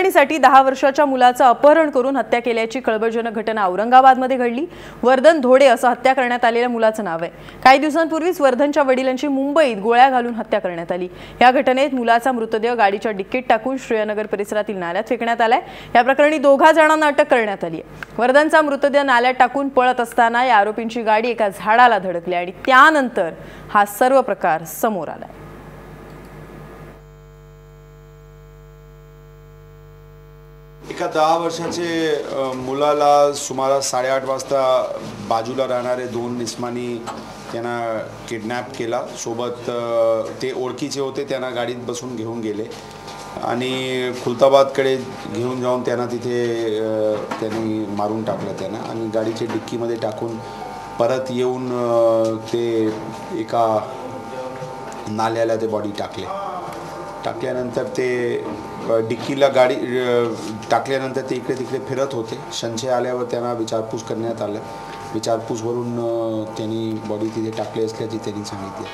साठी 10 वर्षाच्या मुलाचं अपहरण करून हत्या केल्याची खळबळजनक घटना औरंगाबादमध्ये घडली। वर्धन धोडे असं हत्या करण्यात आलेल्या मुलाचं नाव आहे। काही दिवसांपूर्वीच वर्धनच्या वडिलांची मुंबईत गोळ्या घालून हत्या करण्यात आली। या घटनेत मुलाचा मृतदेह गाडीच्या डिक्कीत टाकून श्रेयनगर परिसरातील नाल्यात फेकण्यात आलाय। या प्रकरणी 2 जणांना अटक करण्यात आली आहे। वर्धनचा मृतदेह नाल्यात टाकून पळत असताना या आरोपींची गाडी एका झाडाला धडकली आणि त्यानंतर हा सर्व प्रकार समोर आला। एका 10 वर्षाचे मुलाला सुमारास 8:30 वाजता बाजूला राहणारे 2 इस्मानी त्यांना किडनॅप केला। सोबत ते ओळखीचे होते, त्यांना गाडीत बसून घेऊन गेले आणि खुलताबादकडे घेऊन जाऊन त्यांना तिथे त्यांनी मारून टाकलं त्यांना आणि गाडीच्या डिक्कीमध्ये टाकून परत येऊन ते एका नाल्याला ते बॉडी टाकल्यानंतर ते डिक्कीला गाडी टाकल्यानंतर ते इकडे तिकडे फिरत होते। संशय आल्यावर त्यांना विचारपूस करण्यात आलं। विचारपूसवरून त्यांनी बॉडी तिथे टाकली असल्याची त्यांनी सांगितले।